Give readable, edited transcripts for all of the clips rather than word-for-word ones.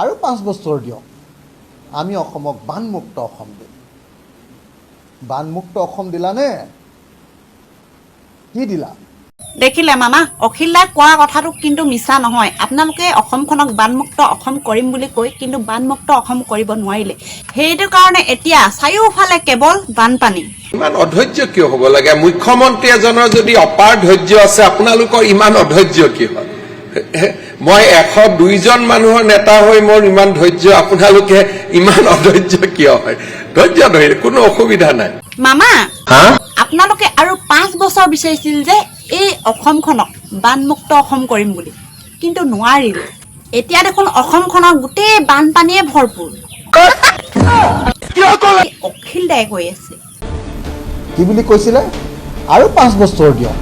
আৰু 5 বছৰ দিয়ক আমি অসমক বানমুক্ত অসম দিম। বানমুক্ত অসম দিলানে কি দিলা? দেখিলে মামা, অখিল দাই কোৱা কথাটো কিন্তু মিছা নহয়। আপোনালোকে অসমখনক বানমুক্ত অসম কৰিম বুলি কৈ কিন্তু বানমুক্ত অসম কৰিব নোৱাৰিলে। সেইটো কাৰণে এতিয়া চাৰিওফালে কেৱল বানপানী। ইমান অধৈৰ্য কিয় হ'ব লাগে? মুখ্যমন্ত্ৰী এজনৰ যদি অপাৰ ধৈৰ্য আছে, আপোনালোকৰ ইমান অধৈৰ্য কি হয়? মই 102জন মানুহৰ নেতা হৈ মোৰ ইমান ধৈৰ্য, আপোনালোকে ইমান অধৈৰ্য কিয় হয়? ধৈৰ্য ধৰি কোনো অসুবিধা নাই। মামা, আপোনালোকে আৰু 5 বছৰ বিচাৰিছিল যে এই অসমখনক বানমুক্ত অসম কৰিম বুলি, কিন্তু নোৱাৰিলে। এতিয়া দেখোন অসমখনৰ গোটেই বানপানীয়ে ভৰপূৰ। অখিল দাই কৈ আছে কি বুলি কৈছিলে? আৰু 5 বছৰ দিয়ক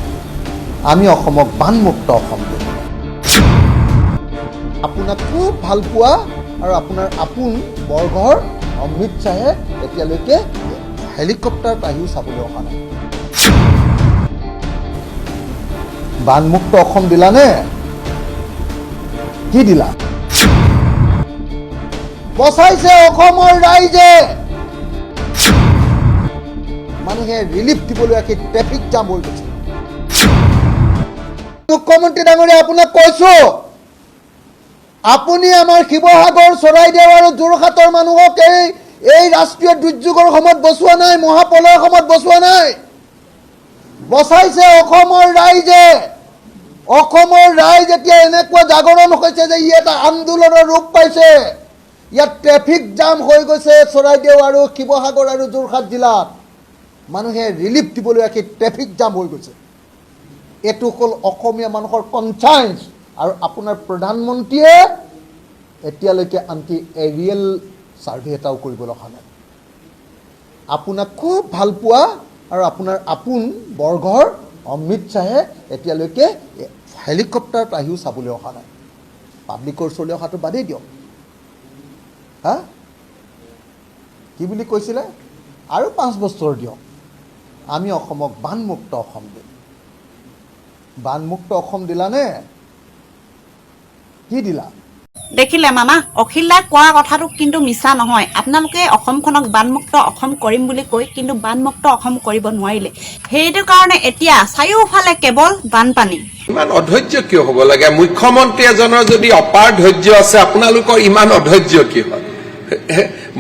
আমি অসমক বানমুক্ত অসম দিম। আপোনাক খুব ভাল পোৱা আৰু আপোনাৰ আপোন বৰঘৰ অমৃত শ্বাহে এতিয়ালৈকে হেলিকপ্টাৰত আহিও চাবলৈ অহা নাই। বানমুক্ত অসম দিলানে কি দিলা? বচাইছে অসমৰ ৰাইজে। মানুহে ৰিলিফ দিবলৈ আহি ট্ৰেফিক জাম হৈ গৈছে। মুখ্যমন্ত্ৰী ডাঙৰীয়া, আপোনাক কৈছো, আপুনি আমাৰ শিৱসাগৰ, চৰাইদেউ আৰু যোৰহাটৰ মানুহক এই ৰাষ্ট্ৰীয় দুৰ্যোগৰ সময়ত বচোৱা নাই, মহাপ্ৰলয়ৰ সময়ত বচোৱা নাই। বচাইছে অসমৰ ৰাইজে। অসমৰ ৰাইজ এতিয়া এনেকুৱা জাগৰণ হৈছে যে ই এটা আন্দোলনৰ ৰূপ পাইছে। ইয়াত ট্ৰেফিক জাম হৈ গৈছে চৰাইদেউ আৰু শিৱসাগৰ আৰু যোৰহাট জিলাত। মানুহে ৰিলিফ দিবলৈ আহি ট্ৰেফিক জাম হৈ গৈছে। এইটো হ'ল অসমীয়া মানুহৰ কনচাৰ্নছ। আৰু আপোনাৰ প্ৰধানমন্ত্ৰীয়ে এতিয়ালৈকে আনকি এৰিয়েল ছাৰ্ভে এটাও কৰিবলৈ অহা নাই। আপোনাক খুব ভাল পোৱা আৰু আপোনাৰ আপোন বৰঘৰ অমৃত শ্বাহে এতিয়ালৈকে হেলিকপ্টাৰত আহিও চাবলৈ অহা নাই। পাব্লিকৰ ওচৰলৈ অহাটো বাদেই দিয়ক। কি বুলি কৈছিলে? আৰু 5 বছৰ দিয়ক আমি অসমক বানমুক্ত অসম দিম। বানমুক্ত অসম দিলানে কি দিলা? দেখিলে মামা, অখিল দাই কোৱা কথাটো কিন্তু মিছা নহয়। আপোনালোকে অসমখনক বানমুক্ত অসম কৰিম বুলি কৈ কিন্তু বানমুক্ত অসম কৰিব নোৱাৰিলে। সেইটো কাৰণে এতিয়া চাৰিওফালে কেৱল বানপানী। ইমান অধৈৰ্য কিয় হ'ব লাগে? মুখ্যমন্ত্ৰী এজনৰ যদি অপাৰ ধৈৰ্য আছে, আপোনালোকৰ ইমান অধৈৰ্য কি হয়?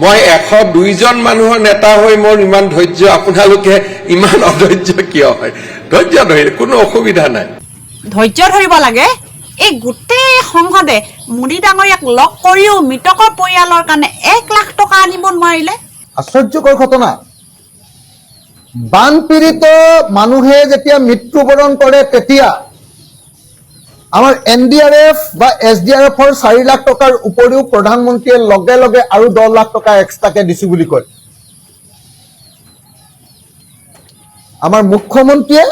মই 102জন মানুহৰ নেতা হৈ মোৰ ইমান ধৈৰ্য, আপোনালোকে ইমান অধৈৰ্য কিয় হয়? ধৈৰ্য ধৰি কোনো অসুবিধা নাই। ধৈৰ্য ধৰিব লাগে। এই গোটেই সংসদে মোদী ডাঙৰীয়াক লগ কৰিও মৃতকৰ পৰিয়ালৰ কাৰণে 1 লাখ টকা আনিব নোৱাৰিলে। আশ্চৰ্যকৰ ঘটনা। বানপীড়িত মানুহে যেতিয়া মৃত্যুবৰণ কৰে তেতিয়া আমাৰ NDRF বা SDRFৰ 4 লাখ টকাৰ উপৰিও প্ৰধানমন্ত্ৰীয়ে লগে লগে আৰু 10 লাখ টকা এক্সট্ৰাকে দিছো বুলি কয়। আমাৰ মুখ্যমন্ত্ৰীয়ে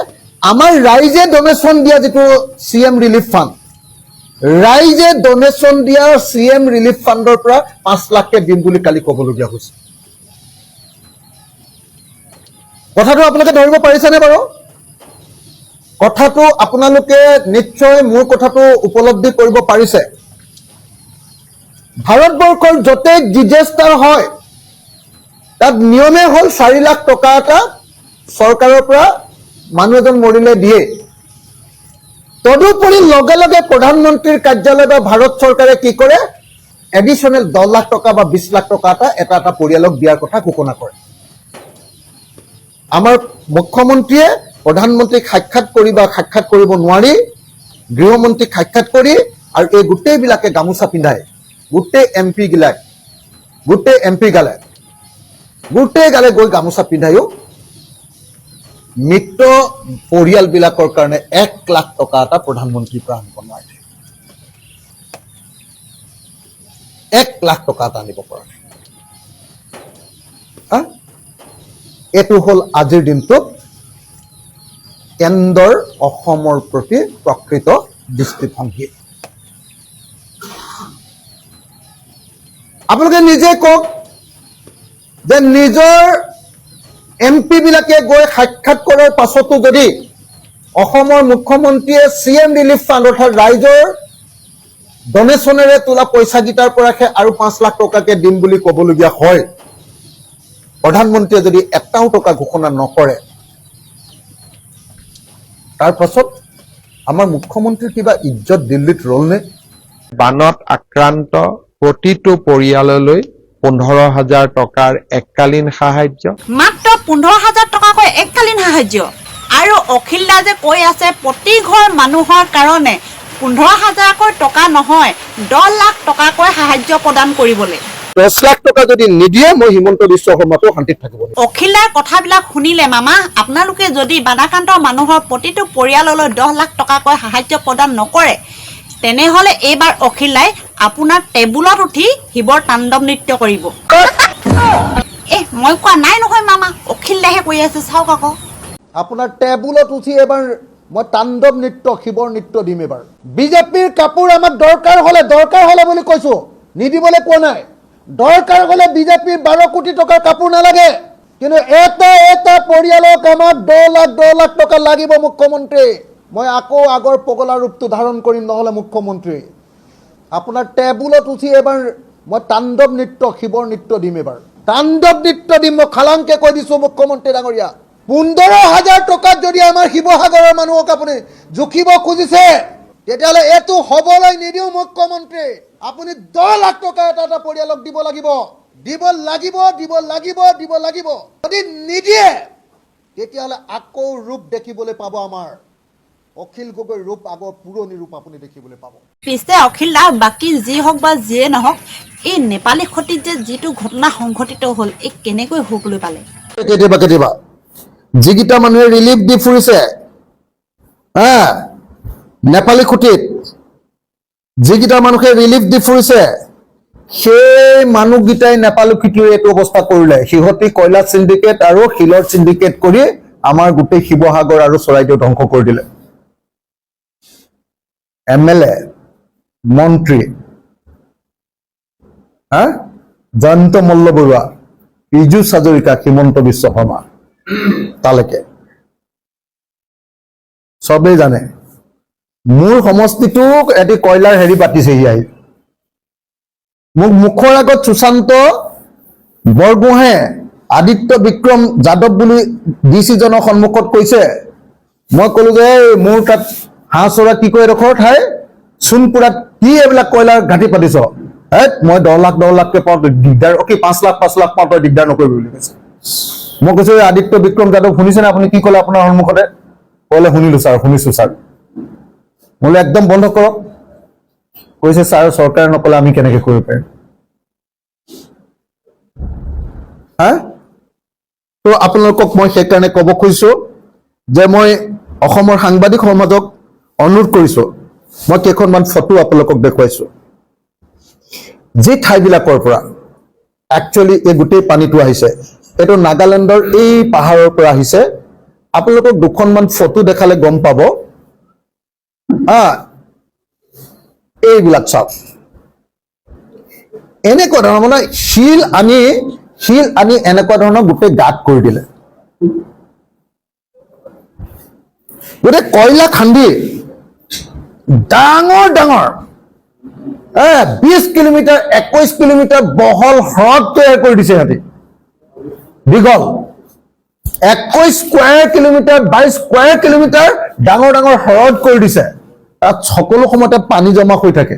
আমাৰ ৰাইজে ডনেশ্যন দিয়া যিটো CM ৰিলিফ ফাণ্ড, ৰাইজে ডনেশ্যন দিয়া CM ৰিলিফ ফাণ্ডৰ পৰা 5 লাখকে দিম বুলি কালি ক'বলগীয়া হৈছে। কথাটো আপোনালোকে ধৰিব পাৰিছেনে বাৰু? কথাটো আপোনালোকে নিশ্চয় মোৰ কথাটো উপলব্ধি কৰিব পাৰিছে। ভাৰতবৰ্ষৰ য'তেই ডিজাষ্টাৰ হয় তাত নিয়মে হ'ল 4 লাখ টকা এটা চৰকাৰৰ পৰা মানুহ এজন মৰিলে দিয়ে। তদুপৰি লগে লগে প্ৰধানমন্ত্ৰীৰ কাৰ্যালয় বা ভাৰত চৰকাৰে কি কৰে? এডিশ্যনেল 10 লাখ টকা বা 20 লাখ টকা এটা এটা পৰিয়ালক দিয়াৰ কথা ঘোষণা কৰে। আমাৰ মুখ্যমন্ত্ৰীয়ে প্ৰধানমন্ত্ৰীক সাক্ষাৎ কৰি বা সাক্ষাৎ কৰিব নোৱাৰি গৃহমন্ত্ৰীক সাক্ষাৎ কৰি আৰু এই গোটেইবিলাকে গামোচা পিন্ধাই গোটেই MP গালে গৈ গামোচা পিন্ধায়ো মৃত পৰিয়ালবিলাকৰ কাৰণে 1 লাখ টকা এটা প্ৰধানমন্ত্ৰীৰ পৰা আনিব নোৱাৰে। 1 লাখ টকা এটা আনিব পৰা নাই। এইটো হ'ল আজিৰ দিনটোত কেন্দ্ৰৰ অসমৰ প্ৰতি প্ৰকৃত দৃষ্টিভংগী। আপোনালোকে নিজে কওক যে নিজৰ MP বিলাকে গৈ সাক্ষাৎ কৰাৰ পাছতো যদি অসমৰ মুখ্যমন্ত্ৰীয়ে CM ৰিলিফ ফাণ্ড অৰ্থাৎ ৰাইজৰ ডনেশ্যনেৰে তোলা পইচাকেইটাৰ পৰাহে আৰু 5 লাখ টকাকে দিম বুলি ক'বলগীয়া হয়, প্ৰধানমন্ত্ৰীয়ে যদি এটাও টকা ঘোষণা নকৰে, তাৰ পাছত আমাৰ মুখ্যমন্ত্ৰীৰ কিবা ইজ্জত দিল্লীত ৰলনে? বানত আক্ৰান্ত প্ৰতিটো পৰিয়াললৈ 15,000 টকাৰ এককালীন সাহায্য। মাত্ৰ 15,000 টকাকৈ এককালীন সাহায্য। আৰু অখিল দাসে কৈ আছে প্ৰতি ঘৰ মানুহৰ কাৰণে 15,000কৈ টকা নহয় 10 লাখ টকাকৈ সাহায্য প্ৰদান কৰিবলৈ। 10 লাখ টকা যদি নিদিয়ে মই হিমন্ত বিশ্ব শৰ্মাটো শান্তিত থাকিব। অখিল দাৰ কথাবিলাক শুনিলে মামা, আপোনালোকে যদি বানাক্ৰান্ত মানুহৰ প্ৰতিটো পৰিয়াললৈ 10 লাখ টকাকৈ সাহায্য প্ৰদান নকৰে, তেনেহলে এইবাৰ অখিল দাই আপোনাৰ টেবুলত উঠি শিৱৰ তাণ্ডৱ নৃত্য কৰিব। মই কোৱা নাই নহয় মামা, অখিল দাহে কৈ আছে, চাওক আকৌ। আপোনাৰ টেবুলত উঠি এবাৰ মই তাণ্ডৱ নৃত্য, শিৱৰ নৃত্য দিম এবাৰ। বিজেপিৰ কাপোৰ আমাক দৰকাৰ হলে বুলি কৈছো, নিদিবলৈ কোৱা নাই। দৰকাৰ হলে বিজেপিৰ 12 কোটি টকাৰ কাপোৰ নালাগে, কিন্তু এটা পৰিয়ালক আমাক 10 লাখ টকা লাগিব মুখ্যমন্ত্ৰী। মই আকৌ আগৰ পগলা ৰূপটো ধাৰণ কৰিম, নহলে মুখ্যমন্ত্ৰী আপোনাৰ টেবুলত উঠি এবাৰ মই তাণ্ডৱ নৃত্য, শিৱৰ নৃত্য দিম এবাৰ। তাণ্ডৱ নৃত্য দিম, মই খালাংকে কৈ দিছো মুখ্যমন্ত্ৰী ডাঙৰীয়া। 15,000 টকাত যদি আমাৰ শিৱসাগৰৰ মানুহক আপুনি জুখিব খুজিছে, তেতিয়াহ'লে এইটো হবলৈ নিদিও মুখ্যমন্ত্ৰী। আপুনি 10 লাখ টকা এটা পৰিয়ালক দিব লাগিব। যদি নিদিয়ে তেতিয়াহ'লে আকৌ ৰূপ দেখিবলৈ পাব আমাৰ অখিল গগৈ ৰূপ, আগৰ পুৰণি ৰূপ আপুনি দেখিবলৈ পাব। পিছে অখিল দাস বাকী যি হওক বা যিয়ে নহওক, এই নেপালী খতিত যে যিটো ঘটনা সংঘটিত হ'ল, এই কেনেকৈ হ'বলৈ পালে? কেতিয়াবা যিকেইটা মানুহে ৰিলিফ দি ফুৰিছে নেপালী খুঁটিত, যিকেইটা মানুহে ৰিলিফ দি ফুৰিছে, সেই মানুহকেইটাই নেপালী খুঁটিৰ এইটো অৱস্থা কৰিলে। সিহঁতি কয়লা চিণ্ডিকেট আৰু শিলৰ চিণ্ডিকেট কৰি আমাৰ গোটেই শিৱসাগৰ আৰু চৰাইদেউ ধ্বংস কৰি দিলে। MLA, মন্ত্ৰী, জয়ন্ত মল্ল বৰুৱা, পীযুষ হাজৰিকা, হিমন্ত বিশ্ব শৰ্মা, তালৈকে চবেই জানে মোৰ সমষ্টিটোক এটি কয়লাৰ হেৰি পাতিছেহি আহি। মোক মুখৰ আগত সুশান্ত বৰগোহাঁয়ে আদিত্য বিক্ৰম যাদৱ বুলি ডিচিজনৰ সন্মুখত কৈছে। মই কলো যে মোৰ তাত হাঁহ চৰা কি কয় এডোখৰ ঠাই সোণপুৰাত কি এইবিলাক কয়লাৰ ঘাটি পাতিছ, মই 10 লাখকে পাওঁ, দিগদাৰ। 5 লাখ পাওঁ, তই দিগদাৰ নকৰিবি বুলি কৈছে। মই কৈছো আদিত্য বিক্ৰম যাদৱ শুনিছেনে আপুনি কি ক'লে আপোনাৰ সন্মুখতে? ক'লে শুনিছো ছাৰ। বোলে একদম বন্ধ কৰক। কৈছে ছাৰ চৰকাৰে নকলে আমি কেনেকে কৰিব পাৰিম? তো আপোনালোকক মই সেইকাৰণে ক'ব খুজিছো যে মই অসমৰ সাংবাদিক সমাজক অনুৰোধ কৰিছো, মই কেইখনমান ফটো আপোনালোকক দেখুৱাইছো। যি ঠাইবিলাকৰ পৰা একচুৱেলি এই গোটেই পানীটো আহিছে, এইটো নাগালেণ্ডৰ এই পাহাৰৰ পৰা আহিছে। আপোনালোকক দুখনমান ফটো দেখালে গম পাব। এইবিলাক চাওক, এনেকুৱা ধৰণৰ মানে শিল আনি এনেকুৱা ধৰণৰ গোটেই গাঁত কৰি দিলে। গোটেই কয়লা খান্দি ডাঙৰ 20 কিলোমিটাৰ 21 কিলোমিটাৰ বহল হ্ৰদ তৈয়াৰ কৰি দিছে সিহঁতি। দীঘল 21 স্কোৱাৰ কিলোমিটাৰ 22 স্কোৱাৰ কিলোমিটাৰ ডাঙৰ হ্ৰদ কৰি দিছে। তাত সকলো সময়তে পানী জমা হৈ থাকে।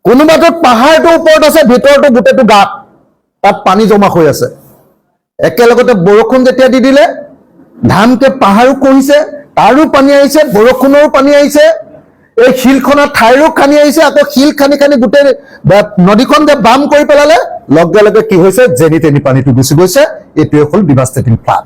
কোনোবাটোত পাহাৰটোৰ ওপৰত আছে, ভিতৰতো গোটেইটো গাঁত, তাত পানী জমা হৈ আছে। একেলগতে বৰষুণ যেতিয়া দি দিলে ধামকে পাহাৰো খহিছে, তাৰো পানী আহিছে, বৰষুণৰো পানী আহিছে, এই শিলখনৰ ঠাইৰো খানি আহিছে, আকৌ শিল খানি গোটেই নদীখন যে বাম কৰি পেলালে, লগে লগে কি হৈছে, যেনি তেনি পানীটো গুচি গৈছে। এইটোৱে হ'ল ডিভাষ্টেটিং ফ্লাড।